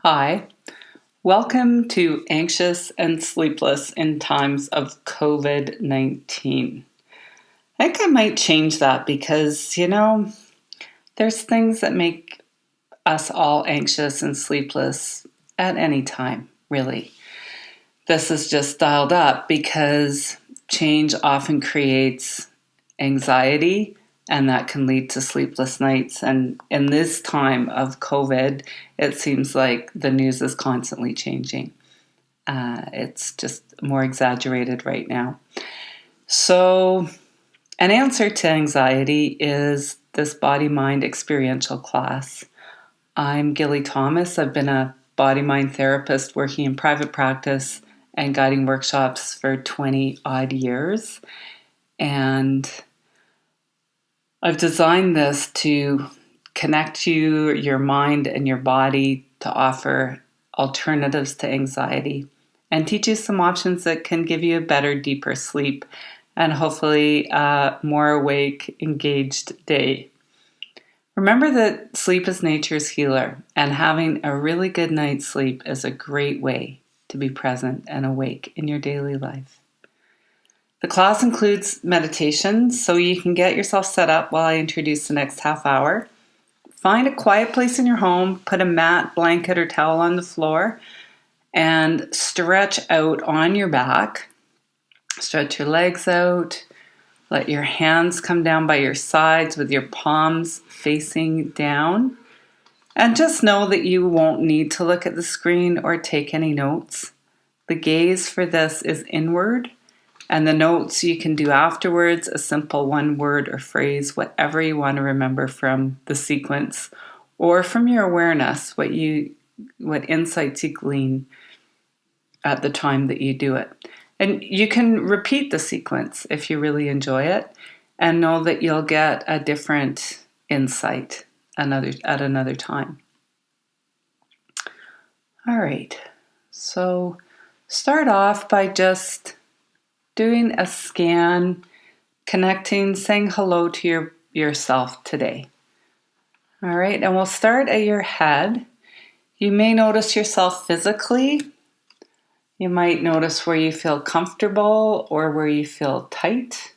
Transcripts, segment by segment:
Hi, welcome to Anxious and Sleepless in Times of COVID 19. I think I might change that because, there's things that make us all anxious and sleepless at any time, really. This is just dialed up because change often creates anxiety, and that can lead to sleepless nights. And in this time of COVID, it seems like the news is constantly changing. It's just more exaggerated right now. So, an answer to anxiety is this BodyMind Experiential class. I'm Gilly Thomas. I've been a BodyMind therapist working in private practice and guiding workshops for 20 odd years. And I've designed this to connect you, your mind, and your body to offer alternatives to anxiety and teach you some options that can give you a better, deeper sleep and hopefully a more awake, engaged day. Remember that sleep is nature's healer, and having a really good night's sleep is a great way to be present and awake in your daily life. The class includes meditations, so you can get yourself set up while I introduce the next half hour. Find a quiet place in your home, put a mat, blanket, or towel on the floor, and stretch out on your back. Stretch your legs out. Let your hands come down by your sides with your palms facing down. And just know that you won't need to look at the screen or take any notes. The gaze for this is inward, and the notes you can do afterwards, a simple one word or phrase, whatever you want to remember from the sequence or from your awareness, what insights you glean at the time that you do it. And you can repeat the sequence if you really enjoy it and know that you'll get a different insight at another time. All right, so start off by just doing a scan, connecting, saying hello to yourself today. All right, and we'll start at your head. You may notice yourself physically. You might notice where you feel comfortable or where you feel tight,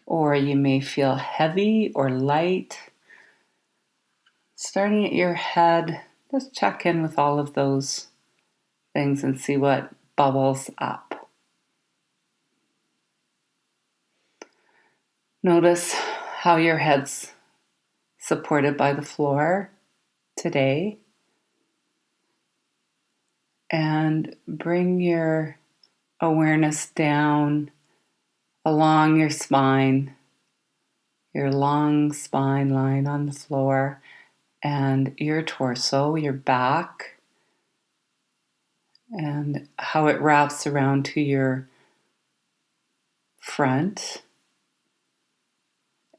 or you may feel heavy or light. Starting at your head, just check in with all of those things and see what bubbles up. Notice how your head's supported by the floor today. And bring your awareness down along your spine, your long spine line on the floor, and your torso, your back, and how it wraps around to your front.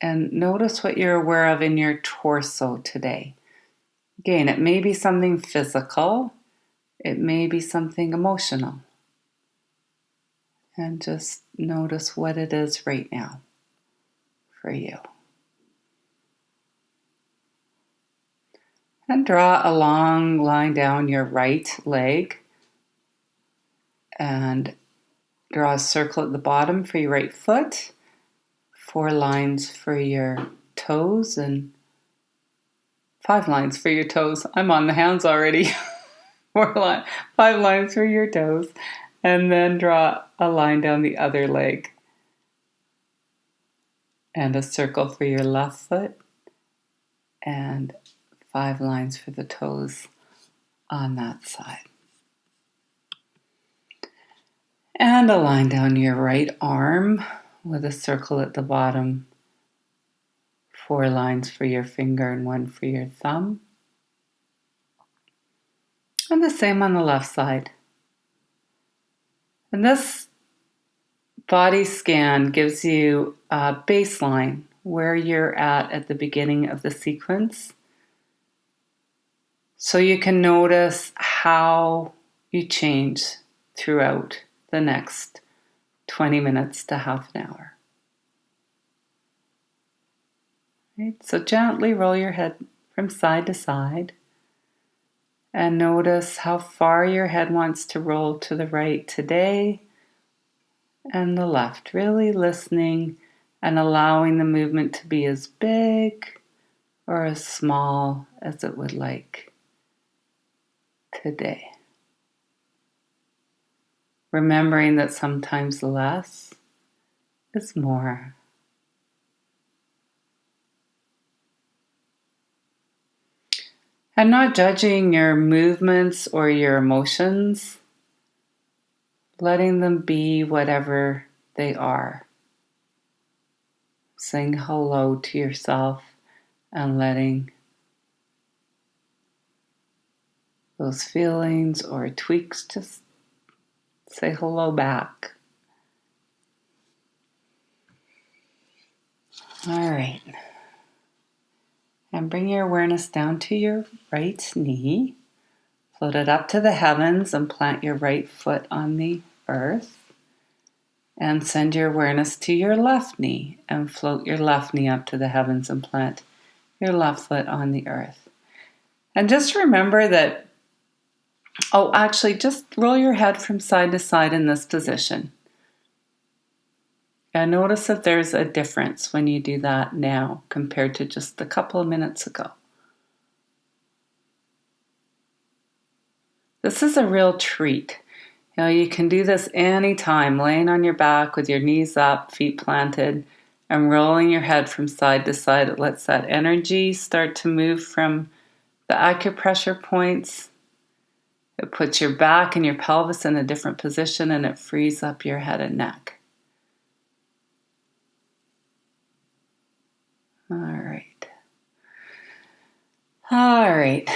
And notice what you're aware of in your torso today. Again, it may be something physical, it may be something emotional. And just notice what it is right now for you. And draw a long line down your right leg and draw a circle at the bottom for your right foot, 4 lines for your toes, and 5 lines for your toes. I'm on the hands already. 5 lines for your toes, and then draw a line down the other leg and a circle for your left foot and 5 lines for the toes on that side. And a line down your right arm with a circle at the bottom, 4 lines for your finger and 1 for your thumb. And the same on the left side. And this body scan gives you a baseline where you're at the beginning of the sequence. So you can notice how you change throughout the next 20 minutes to half an hour. Right? So gently roll your head from side to side And notice how far your head wants to roll to the right today and the left. Really listening and allowing the movement to be as big or as small as it would like today. Remembering that sometimes less is more. And not judging your movements or your emotions, letting them be whatever they are. Saying hello to yourself and letting those feelings or tweaks just say hello back. All right. And bring your awareness down to your right knee. Float it up to the heavens and plant your right foot on the earth. And send your awareness to your left knee and float your left knee up to the heavens and plant your left foot on the earth. And just remember that, just roll your head from side to side in this position. And notice if there's a difference when you do that now compared to just a couple of minutes ago. This is a real treat. You can do this anytime, laying on your back with your knees up, feet planted, and rolling your head from side to side. It lets that energy start to move from the acupressure points. It puts your back and your pelvis in a different position, and it frees up your head and neck. All right.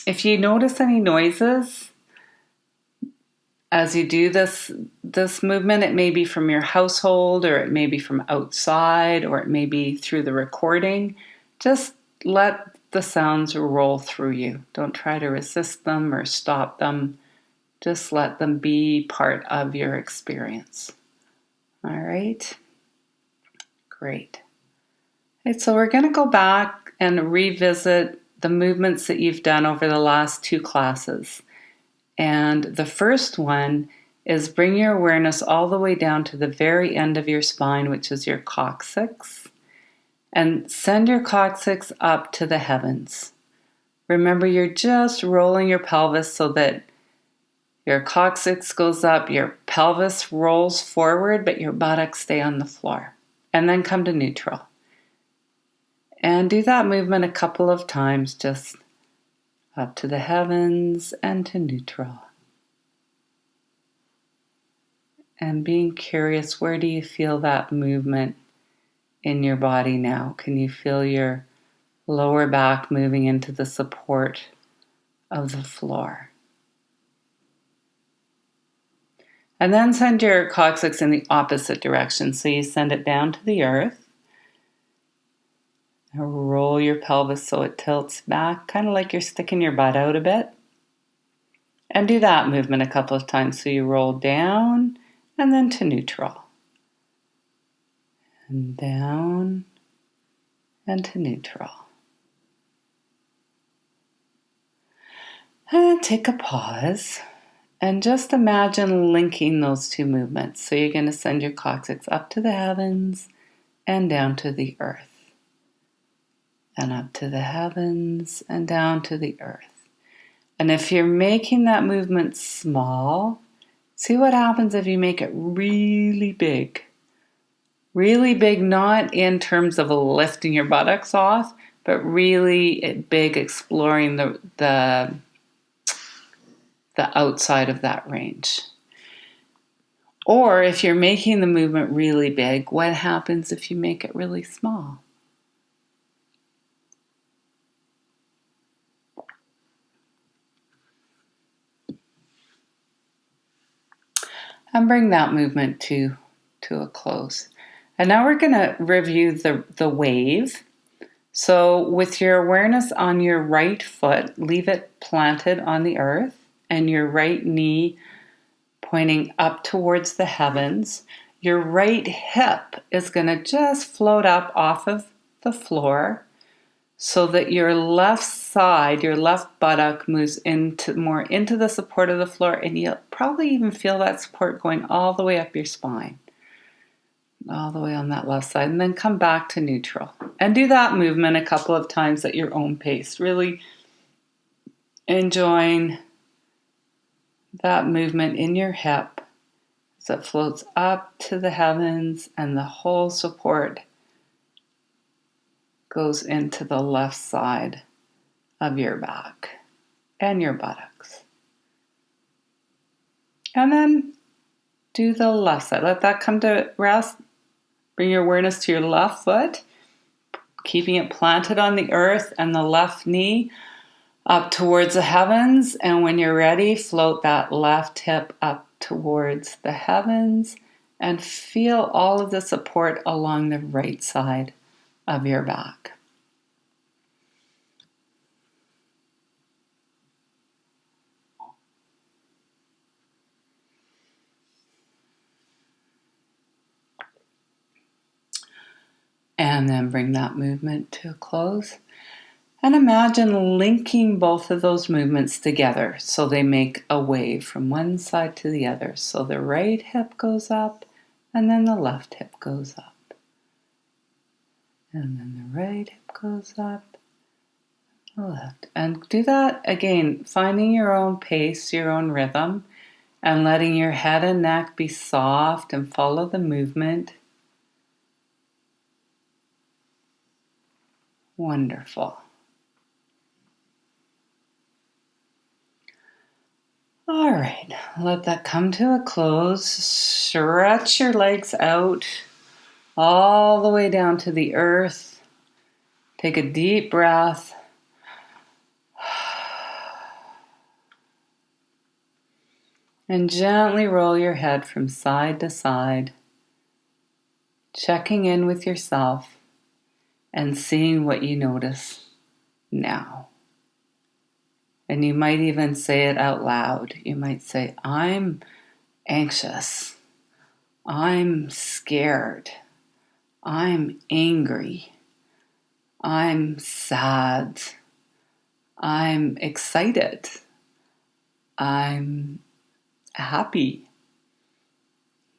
If you notice any noises as you do this movement, it may be from your household, or it may be from outside, or it may be through the recording. Just let the sounds roll through you. Don't try to resist them or stop them. Just let them be part of your experience. All right? Great. All right, so we're going to go back and revisit the movements that you've done over the last 2 classes. And the first one is bring your awareness all the way down to the very end of your spine, which is your coccyx, and send your coccyx up to the heavens. Remember, you're just rolling your pelvis so that your coccyx goes up, your pelvis rolls forward, but your buttocks stay on the floor. And then come to neutral. And do that movement a couple of times, just up to the heavens and to neutral. And being curious, where do you feel that movement in your body now? Can you feel your lower back moving into the support of the floor? And then send your coccyx in the opposite direction. So you send it down to the earth. Roll your pelvis so it tilts back, kind of like you're sticking your butt out a bit. And do that movement a couple of times. So you roll down and then to neutral. And down and to neutral. And take a pause and just imagine linking those 2 movements. So you're going to send your coccyx up to the heavens and down to the earth. And up to the heavens and down to the earth. And if you're making that movement small, see what happens if you make it really big. Really big, not in terms of lifting your buttocks off, but really big, exploring the outside of that range. Or if you're making the movement really big, what happens if you make it really small? And bring that movement to a close. And now we're going to review the wave. So with your awareness on your right foot, leave it planted on the earth and your right knee pointing up towards the heavens. Your right hip is going to just float up off of the floor. so that your left side, your left buttock moves more into the support of the floor, and you'll probably even feel that support going all the way up your spine, all the way on that left side, and then come back to neutral. And do that movement a couple of times at your own pace, really enjoying that movement in your hip as it floats up to the heavens and the whole support goes into the left side of your back and your buttocks. And then do the left side. Let that come to rest. Bring your awareness to your left foot, keeping it planted on the earth and the left knee up towards the heavens. And when you're ready, float that left hip up towards the heavens and feel all of the support along the right side of your back. And then bring that movement to a close. And imagine linking both of those movements together so they make a wave from one side to the other. So the right hip goes up and then the left hip goes up. And then the right hip goes up, the left. And do that again, finding your own pace, your own rhythm, and letting your head and neck be soft and follow the movement. Wonderful. All right, let that come to a close. Stretch your legs out all the way down to the earth. Take a deep breath. And gently roll your head from side to side, checking in with yourself and seeing what you notice now. And you might even say it out loud. You might say, I'm anxious. I'm scared. I'm angry. I'm sad. I'm excited. I'm happy.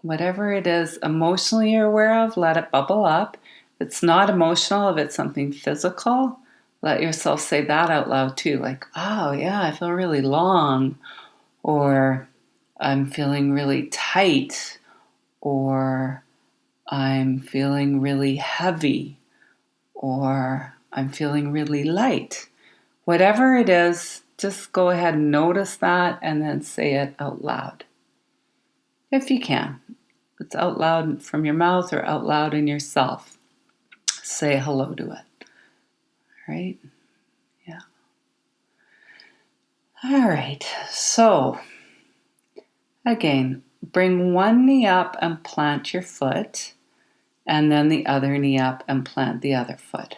Whatever it is emotionally you're aware of, let it bubble up. If it's not emotional, if it's something physical, let yourself say that out loud too. Like, oh yeah, I feel really long, or I'm feeling really tight, or I'm feeling really heavy, or I'm feeling really light. Whatever it is, just go ahead and notice that and then say it out loud. If you can. It's out loud from your mouth or out loud in yourself. Say hello to it. Right? Yeah. All right. So, again, bring one knee up and plant your foot, and then the other knee up and plant the other foot.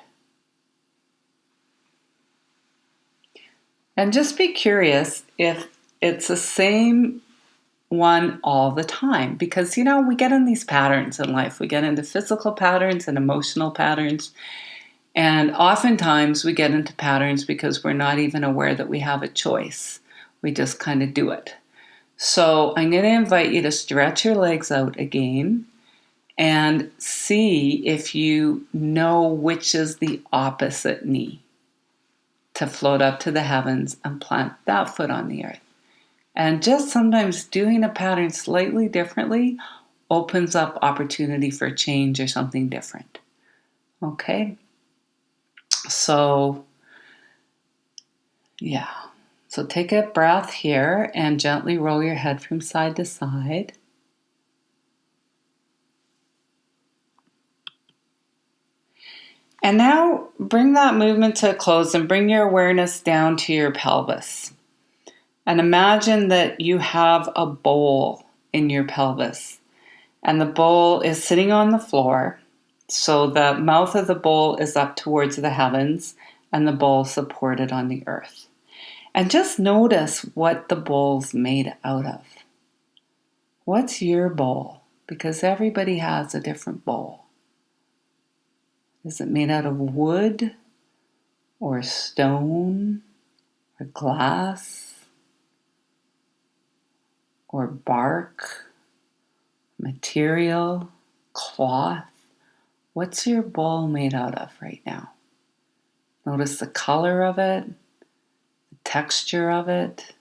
And just be curious if it's the same one all the time, because we get in these patterns in life. We get into physical patterns and emotional patterns, and oftentimes we get into patterns because we're not even aware that we have a choice. We just kind of do it. So I'm going to invite you to stretch your legs out again and see if you know which is the opposite knee to float up to the heavens and plant that foot on the earth. And just sometimes doing a pattern slightly differently opens up opportunity for change or something different. Okay? So, yeah. So take a breath here and gently roll your head from side to side. And now bring that movement to a close and bring your awareness down to your pelvis. And imagine that you have a bowl in your pelvis. And the bowl is sitting on the floor. So the mouth of the bowl is up towards the heavens and the bowl supported on the earth. And just notice what the bowl's made out of. What's your bowl? Because everybody has a different bowl. Is it made out of wood or stone or glass or bark, material, cloth. What's your bowl made out of right now? Notice the color of it, the texture of it.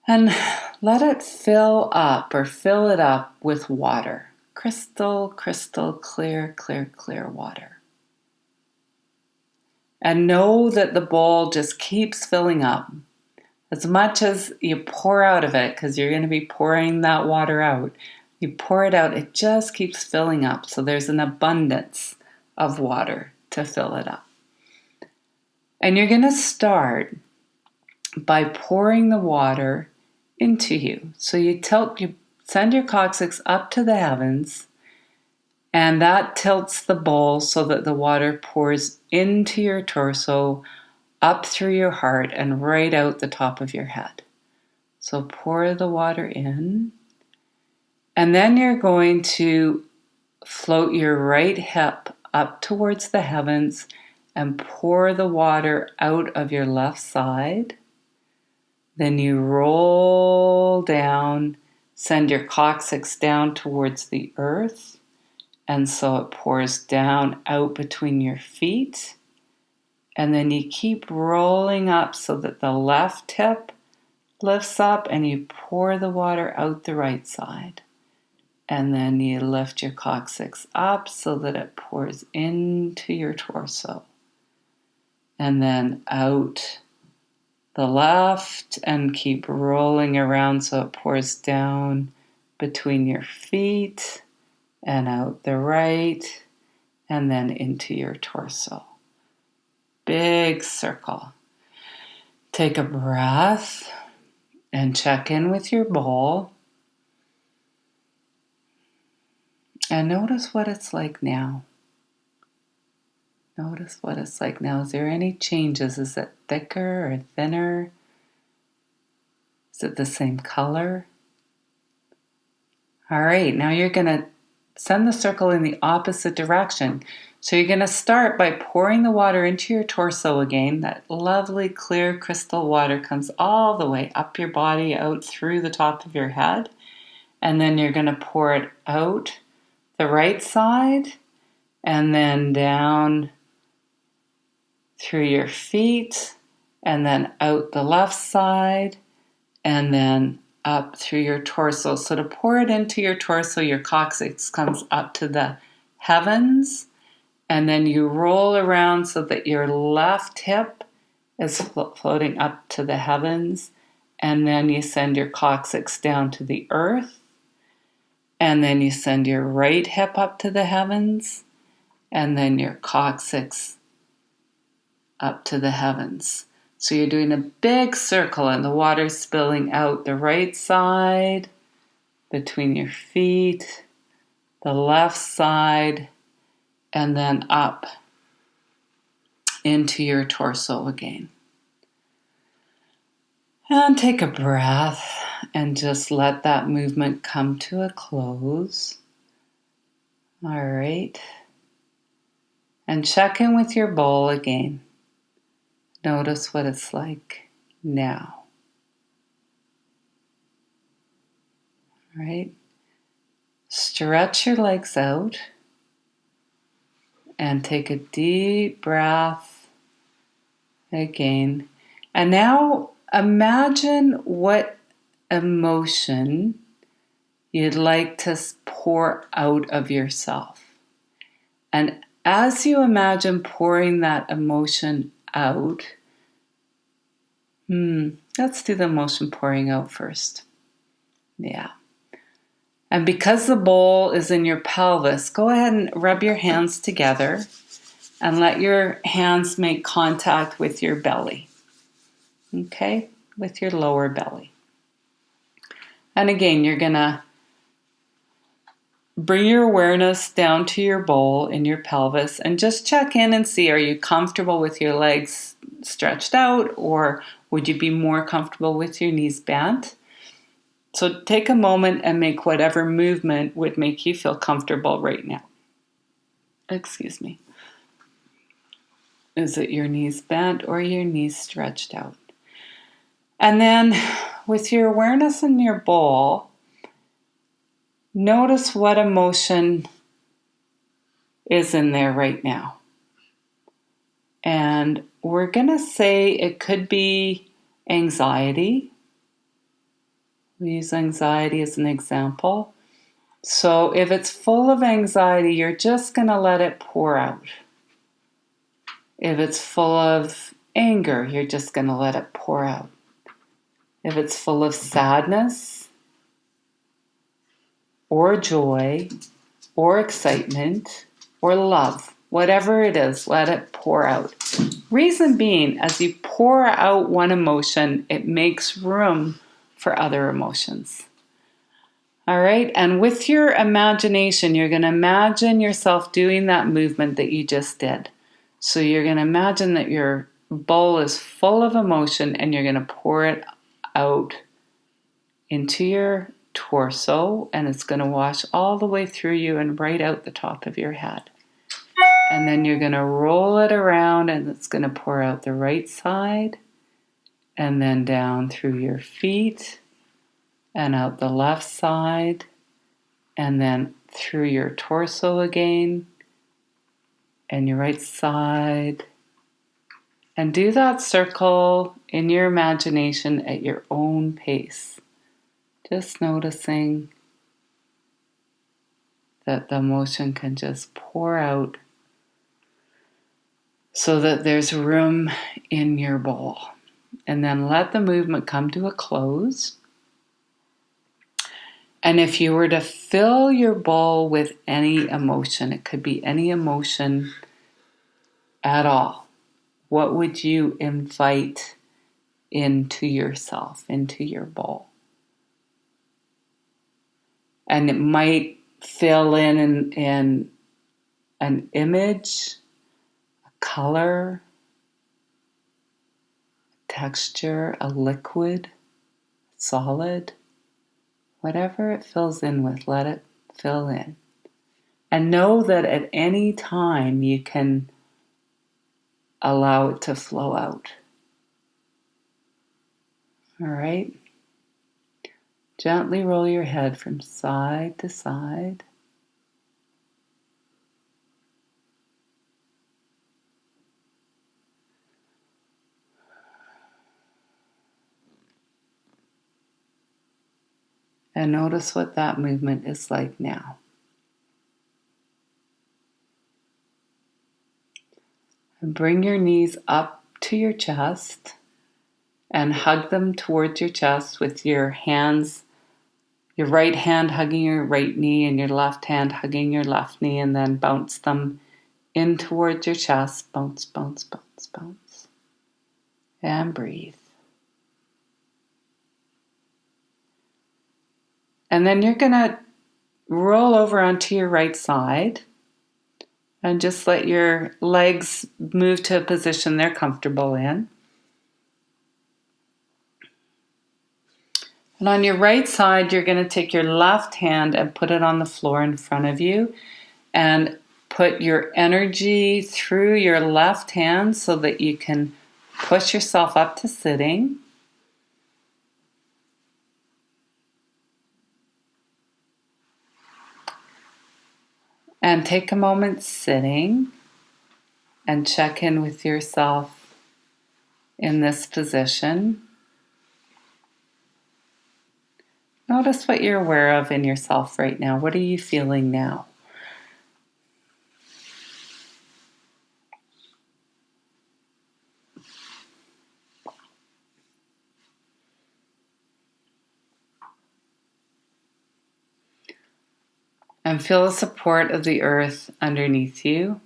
And let it fill it up with water. Crystal, crystal clear, clear, clear water. And know that the bowl just keeps filling up. As much as you pour out of it, because you're going to be pouring that water out, you pour it out, it just keeps filling up. So there's an abundance of water to fill it up. And you're going to start by pouring the water into you. So you send your coccyx up to the heavens, and that tilts the bowl so that the water pours into your torso, up through your heart, and right out the top of your head. So pour the water in, and then you're going to float your right hip up towards the heavens and pour the water out of your left side. Then you roll down, send your coccyx down towards the earth, and so it pours down out between your feet. And then you keep rolling up so that the left hip lifts up, and you pour the water out the right side. And then you lift your coccyx up so that it pours into your torso. And then out the left, and keep rolling around so it pours down between your feet and out the right, and then into your torso. Big circle. Take a breath and check in with your bowl. And notice what it's like now. Notice what it's like now. Is there any changes? Is it thicker or thinner? Is it the same color? All right, now you're going to send the circle in the opposite direction. So you're going to start by pouring the water into your torso again. That lovely clear crystal water comes all the way up your body, out through the top of your head. And then you're going to pour it out the right side, and then down through your feet, and then out the left side, and then up through your torso. So to pour it into your torso, your coccyx comes up to the heavens, and then you roll around so that your left hip is floating up to the heavens, and then you send your coccyx down to the earth, and then you send your right hip up to the heavens, and then your coccyx up to the heavens. So you're doing a big circle, and the water's spilling out the right side, between your feet, the left side, and then up into your torso again. And take a breath and just let that movement come to a close. All right. And check in with your bowl again. Notice what it's like now. All right. Stretch your legs out and take a deep breath again. And now imagine what emotion you'd like to pour out of yourself. And as you imagine pouring that emotion out, let's do the emotion pouring out first. Yeah. And because the bowl is in your pelvis, go ahead and rub your hands together and let your hands make contact with your belly. Okay? With your lower belly. And again, you're going to bring your awareness down to your bowl in your pelvis and just check in and see, are you comfortable with your legs stretched out, or would you be more comfortable with your knees bent? So take a moment and make whatever movement would make you feel comfortable right now. Excuse me. Is it your knees bent or your knees stretched out? And then with your awareness in your bowl, notice what emotion is in there right now. And we're going to say it could be anxiety. We use anxiety as an example. So if it's full of anxiety, you're just going to let it pour out. If it's full of anger, you're just going to let it pour out. If it's full of sadness or joy or excitement or love, whatever it is, let it pour out. Reason being, as you pour out one emotion, it makes room for other emotions. All right, and with your imagination, you're going to imagine yourself doing that movement that you just did. So you're going to imagine that your bowl is full of emotion and you're going to pour it out into your torso, and it's going to wash all the way through you and right out the top of your head. And then you're going to roll it around and it's going to pour out the right side and then down through your feet and out the left side and then through your torso again and your right side. And do that circle in your imagination at your own pace. Just noticing that the emotion can just pour out so that there's room in your bowl. And then let the movement come to a close. And if you were to fill your bowl with any emotion, it could be any emotion at all, what would you invite into yourself, into your bowl? And it might fill in an image, a color, texture, a liquid, solid, whatever it fills in with, let it fill in. And know that at any time you can allow it to flow out. All right? Gently roll your head from side to side. And notice what that movement is like now. And bring your knees up to your chest and hug them towards your chest with your hands, your right hand hugging your right knee and your left hand hugging your left knee, and then bounce them in towards your chest. Bounce, bounce, bounce, bounce. And breathe. And then you're going to roll over onto your right side and just let your legs move to a position they're comfortable in. And on your right side, you're going to take your left hand and put it on the floor in front of you and put your energy through your left hand so that you can push yourself up to sitting. And take a moment sitting and check in with yourself in this position. Notice what you're aware of in yourself right now. What are you feeling now? And feel the support of the earth underneath you.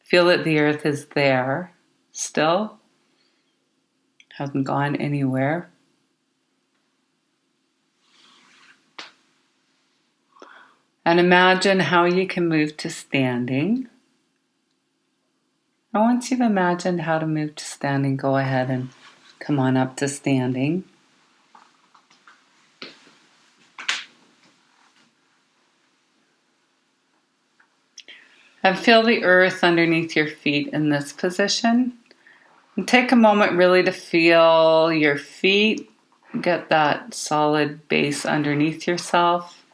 Feel that the earth is there still, hasn't gone anywhere. And imagine how you can move to standing. And once you've imagined how to move to standing, go ahead and come on up to standing. And feel the earth underneath your feet in this position. And take a moment really to feel your feet. Get that solid base underneath yourself.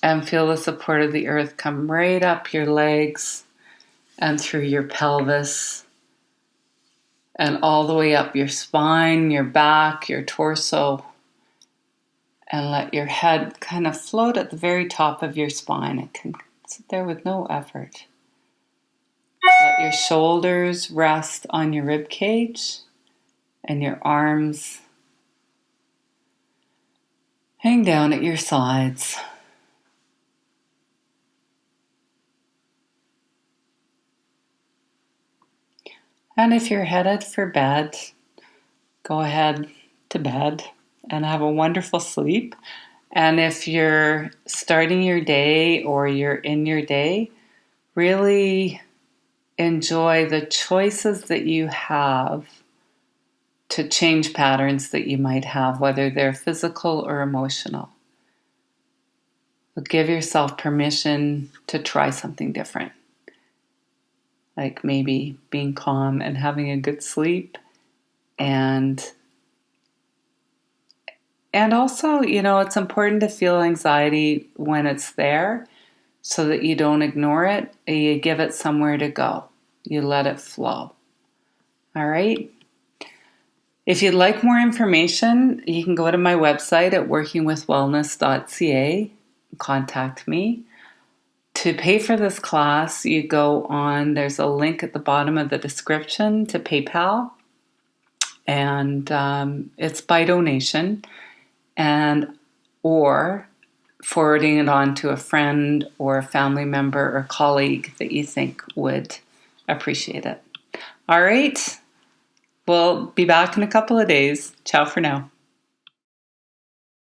And feel the support of the earth come right up your legs and through your pelvis and all the way up your spine, your back, your torso. And let your head kind of float at the very top of your spine. It can sit there with no effort. Let your shoulders rest on your rib cage and your arms hang down at your sides. And if you're headed for bed, go ahead to bed and have a wonderful sleep. And if you're starting your day or you're in your day, really enjoy the choices that you have to change patterns that you might have, whether they're physical or emotional. But give yourself permission to try something different. Like maybe being calm and having a good sleep, and also, it's important to feel anxiety when it's there so that you don't ignore it. You give it somewhere to go. You let it flow. All right? If you'd like more information, you can go to my website at workingwithwellness.ca, contact me. To pay for this class, you go on, there's a link at the bottom of the description to PayPal, and it's by donation, or forwarding it on to a friend or a family member or colleague that you think would appreciate it. All right, we'll be back in a couple of days. Ciao for now.